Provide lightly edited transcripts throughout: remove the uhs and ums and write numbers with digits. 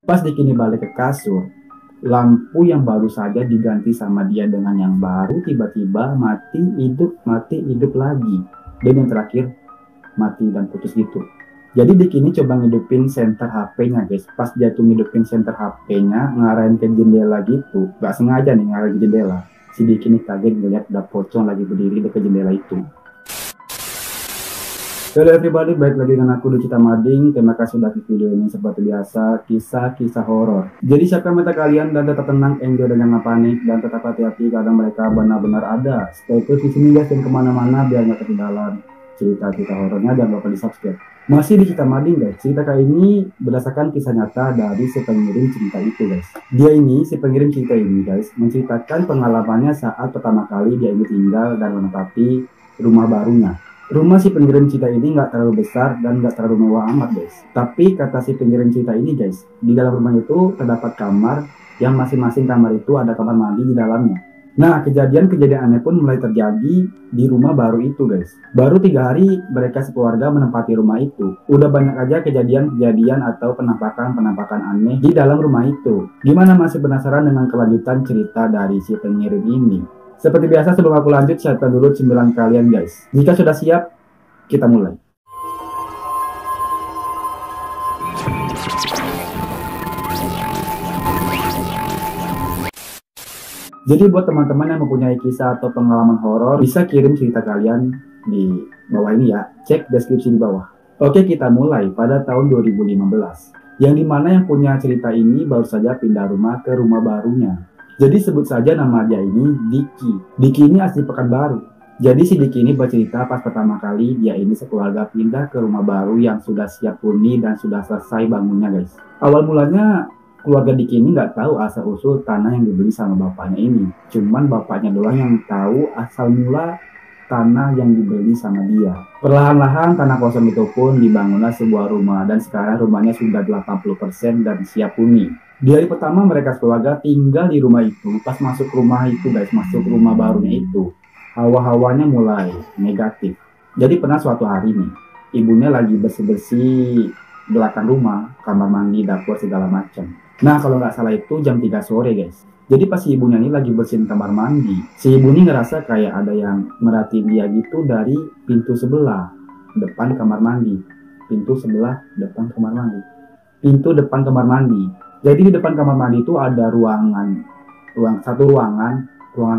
Pas Diki ini balik ke kasur, lampu yang baru saja diganti sama dia dengan yang baru tiba-tiba mati hidup lagi. Dan yang terakhir mati dan putus gitu. Jadi Diki ini coba ngidupin senter HP-nya guys. Pas dia tuh ngidupin senter HP-nya, ngarahin ke jendela gitu. Gak sengaja nih ngarahin ke jendela. Si Diki ini kaget ngeliat ada pocong lagi berdiri dekat jendela itu. Hello everybody, balik lagi dengan aku Ducita Mading. Terima kasih sudah klik video ini. Seperti biasa, kisah-kisah horor. Jadi siapkan mata kalian dan tetap tenang, enjoy dan jangan panik, dan tetap hati-hati kadang mereka benar-benar ada. Stay terus di sini guys, dan kemana-mana biar nggak ketinggalan cerita-cerita horornya, dan lupa di subscribe. Masih di Ducita Mading guys. Cerita kali ini berdasarkan kisah nyata dari si pengirim cerita itu guys. Dia ini, si pengirim cerita ini guys, menceritakan pengalamannya saat pertama kali dia ini tinggal dan menempati rumah barunya. Rumah si pengirim cerita ini nggak terlalu besar dan nggak terlalu mewah amat guys. Tapi kata si pengirim cerita ini guys, di dalam rumah itu terdapat kamar yang masing-masing kamar itu ada kamar mandi di dalamnya. Nah, kejadian-kejadian aneh pun mulai terjadi di rumah baru itu guys. Baru 3 hari mereka sekeluarga menempati rumah itu. Udah banyak aja kejadian-kejadian atau penampakan-penampakan aneh di dalam rumah itu. Gimana, masih penasaran dengan kelanjutan cerita dari si pengirim ini? Seperti biasa sebelum aku lanjut, siapkan dulu cemilan kalian guys. Jika sudah siap, kita mulai. Jadi buat teman-teman yang mempunyai kisah atau pengalaman horor, bisa kirim cerita kalian di bawah ini ya. Cek deskripsi di bawah. Oke, kita mulai pada tahun 2015. Yang dimana yang punya cerita ini baru saja pindah rumah ke rumah barunya. Jadi sebut saja nama dia ini Diki. Diki ini asli Pekanbaru. Jadi si Diki ini bercerita pas pertama kali dia ini sekeluarga pindah ke rumah baru yang sudah siap huni dan sudah selesai bangunnya guys. Awal mulanya keluarga Diki ini nggak tahu asal usul tanah yang dibeli sama bapaknya ini. Cuman bapaknya doang yang tahu asal mula tanah yang dibeli sama dia. Perlahan-lahan tanah kosong itu pun dibangunlah sebuah rumah dan sekarang rumahnya sudah 80% dan siap huni. Di hari pertama mereka keluarga tinggal di rumah itu, pas masuk rumah itu guys, masuk rumah barunya itu, hawa-hawanya mulai negatif. Jadi pernah suatu hari nih, ibunya lagi bersih-bersih belakang rumah, kamar mandi, dapur, segala macam. Nah kalau nggak salah itu jam 3 sore guys. Jadi pas si ibunya ini lagi bersihin kamar mandi, si ibu ini ngerasa kayak ada yang merhatiin dia gitu dari pintu sebelah depan kamar mandi. Pintu sebelah depan kamar mandi. Pintu depan kamar mandi. Jadi di depan kamar mandi itu ada ruangan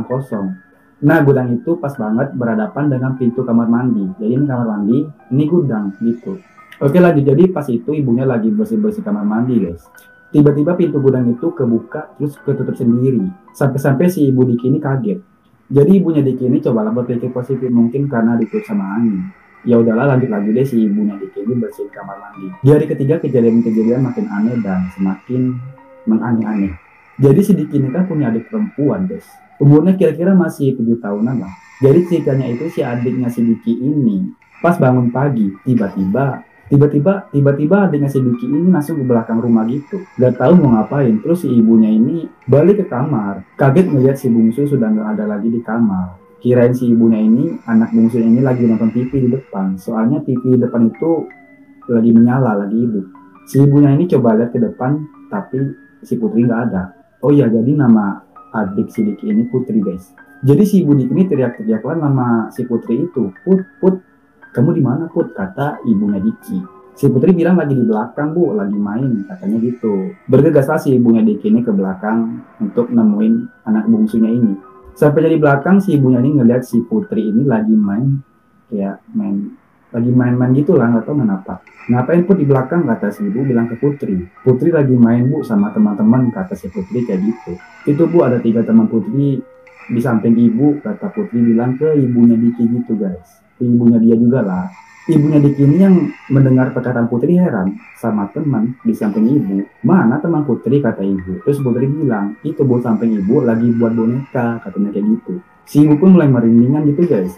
kosong. Nah gudang itu pas banget berhadapan dengan pintu kamar mandi. Jadi ini kamar mandi, ini gudang gitu. Oke lanjut, jadi pas itu ibunya lagi bersih-bersih kamar mandi guys. Tiba-tiba pintu gudang itu kebuka terus ketutup sendiri. Sampai-sampai si ibu Diki ini kaget. Jadi ibunya Diki ini cobalah berpikir positif, mungkin karena ditutup sama angin. Ya udahlah, lanjut lagi deh si ibunya Diki ini bersihin kamar mandi. Di hari ketiga kejadian-kejadian makin aneh dan semakin menganeh-aneh. Jadi si Diki ini kan punya adik perempuan guys. Umurnya kira-kira masih 7 tahunan lah. Jadi ceritanya itu si adiknya si Diki ini pas bangun pagi tiba-tiba adiknya si Diki ini langsung ke belakang rumah gitu. Gak tahu mau ngapain. Terus si ibunya ini balik ke kamar. Kaget melihat si bungsu sudah gak ada lagi di kamar. Kirain si ibunya ini, anak bungsunya ini lagi nonton TV di depan. Soalnya TV di depan itu lagi menyala, lagi hidup. Si ibunya ini coba lihat ke depan, tapi si Putri nggak ada. Oh iya, jadi nama adik si Diki ini Putri guys. Jadi si ibu Diki ini teriak-teriak lah nama si Putri itu. Put, kamu di mana Put? Kata ibunya Diki. Si Putri bilang lagi di belakang bu, lagi main, katanya gitu. Bergegaslah si ibunya Diki ini ke belakang untuk nemuin anak bungsunya ini. Sampai jadi belakang si ibunya ini ngeliat si Putri ini lagi main gitu lah, nggak tahu kenapa. Ngapain Put di belakang, kata si ibu bilang ke Putri. Putri lagi main bu sama teman-teman, kata si Putri kayak gitu. Itu bu ada 3 teman Putri di samping ibu, kata Putri bilang ke ibunya Diki gitu guys. Ibunya dia juga lah. Ibunya Diki ini yang mendengar perkataan Putri heran sama teman di samping ibu. Mana teman Putri, kata ibu. Terus Putri bilang, itu bu samping ibu lagi buat boneka, katanya kayak gitu. Si ibu pun mulai merindingan gitu guys,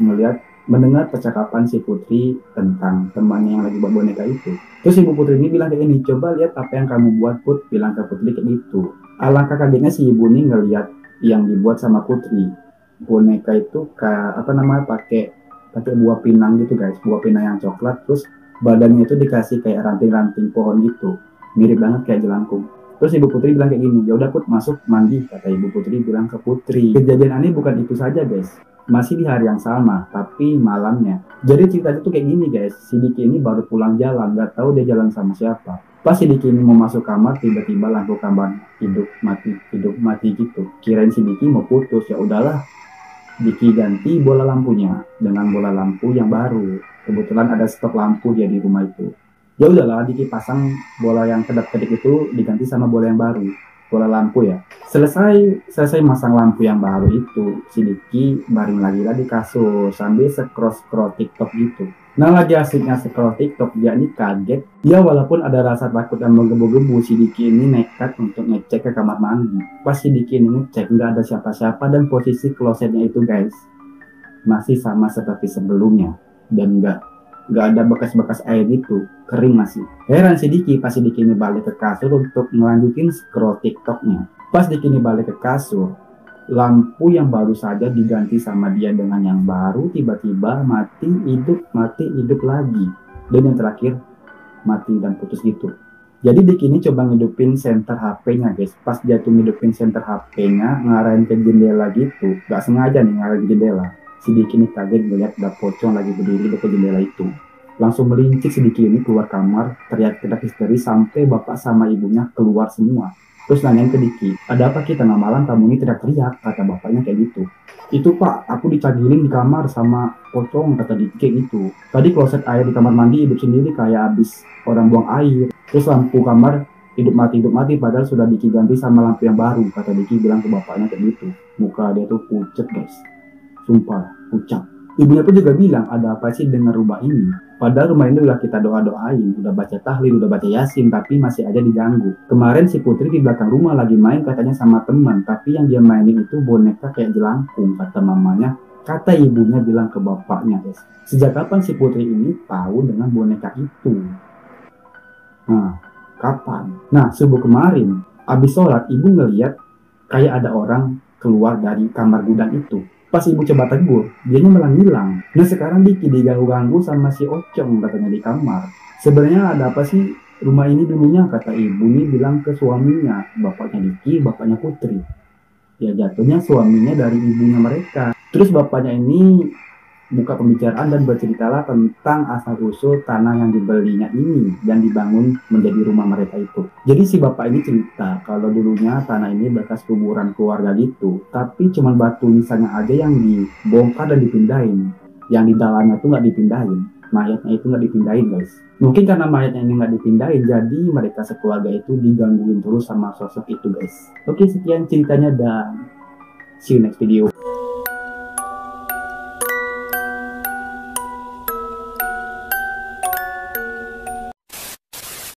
mendengar percakapan si Putri tentang temannya yang lagi buat boneka itu. Terus ibu Putri ini bilang kayak ini, coba lihat apa yang kamu buat Put, bilang ke Putri kayak gitu. Alangkah kagetnya si ibu ini ngeliat yang dibuat sama Putri. Boneka itu pakai buah pinang gitu guys, buah pinang yang coklat, terus badannya itu dikasih kayak ranting-ranting pohon gitu, mirip banget kayak jelangkung. Terus Ibu Putri bilang kayak gini, ya udah Put, masuk mandi, kata Ibu Putri bilang ke Putri. Kejadian aneh bukan itu saja guys, masih di hari yang sama, tapi malamnya. Jadi ceritanya tuh kayak gini guys, si Diki ini baru pulang jalan, nggak tahu dia jalan sama siapa. Pas si Diki ini mau masuk kamar, tiba-tiba lampu kamar hidup mati gitu. Kirain si Diki mau putus, ya udahlah. Diki ganti bola lampunya dengan bola lampu yang baru. Kebetulan ada stok lampu dia di rumah itu. Ya udahlah, Diki pasang bola yang kedap-kedip itu diganti sama bola yang baru, bola lampu ya. Selesai masang lampu yang baru itu, si Diki baring lagi lah di kasur sambil scroll TikTok gitu. Nah, lagi asiknya scroll TikTok, dia ini kaget. Ya walaupun ada rasa takut dan menggebu-gebu, si Diki ini nekat untuk ngecek ke kamar mandi. Pas si Diki ini ngecek, nggak ada siapa-siapa dan posisi klosetnya itu guys masih sama seperti sebelumnya dan nggak ada bekas-bekas air gitu, kering masih. Heran si Diki pas si Diki ini balik ke kasur untuk melanjutin scroll TikToknya. Pas Diki ini balik ke kasur, lampu yang baru saja diganti sama dia dengan yang baru tiba-tiba mati hidup lagi. Dan yang terakhir mati dan putus gitu. Jadi Diki ini coba ngidupin senter HP-nya guys. Pas dia tuh ngidupin senter HP-nya, ngarahin ke jendela gitu, nggak sengaja nih ngarahin ke jendela. Si Diki ini kaget melihat ada pocong lagi berdiri dekat jendela itu. Langsung merincik si Diki ini keluar kamar, teriak-teriak histeris sampai bapak sama ibunya keluar semua. Terus nanyain ke Diki, ada apa Ki, tengah malam kamu ini teriak-teriak, kata bapaknya kayak gitu. Itu Pak, aku dicagilin di kamar sama pocong, kata Diki kayak gitu. Tadi kloset air di kamar mandi hidup sendiri kayak habis orang buang air. Terus lampu kamar hidup mati padahal sudah Diki ganti sama lampu yang baru, kata Diki bilang ke bapaknya kayak gitu. Muka dia tuh pucet guys. Sumpah, pucat. Ibunya pun juga bilang, ada apa sih dengan rumah ini? Padahal rumah ini udah kita doa-doain, udah baca tahlil, udah baca yasin, tapi masih aja diganggu. Kemarin si Putri di belakang rumah lagi main katanya sama teman, tapi yang dia mainin itu boneka kayak jelangkung, kata mamanya. Kata ibunya bilang ke bapaknya, guys. Sejak kapan si Putri ini tahu dengan boneka itu? Nah, kapan? Nah, subuh kemarin, abis sholat, ibu ngeliat kayak ada orang keluar dari kamar gudang itu. Pas ibu coba tegur, dianya malah hilang. Nah sekarang Diki diganggu-ganggu sama si Ocong katanya di kamar. Sebenarnya ada apa sih rumah ini dulunya, kata ibu nih bilang ke suaminya, bapaknya Diki, bapaknya Putri. Ya jatuhnya suaminya dari ibunya mereka. Terus bapaknya ini buka pembicaraan dan berceritalah tentang asal-usul tanah yang dibelinya ini yang dibangun menjadi rumah mereka itu. Jadi si bapak ini cerita kalau dulunya tanah ini bekas kuburan keluarga gitu, tapi cuma batu nisannya aja yang dibongkar dan dipindahin. Yang di dalamnya tuh nggak dipindahin, mayatnya itu nggak dipindahin guys. Mungkin karena mayatnya ini nggak dipindahin, jadi mereka sekeluarga itu digangguin terus sama sosok itu guys. Oke, sekian ceritanya dan see you next video.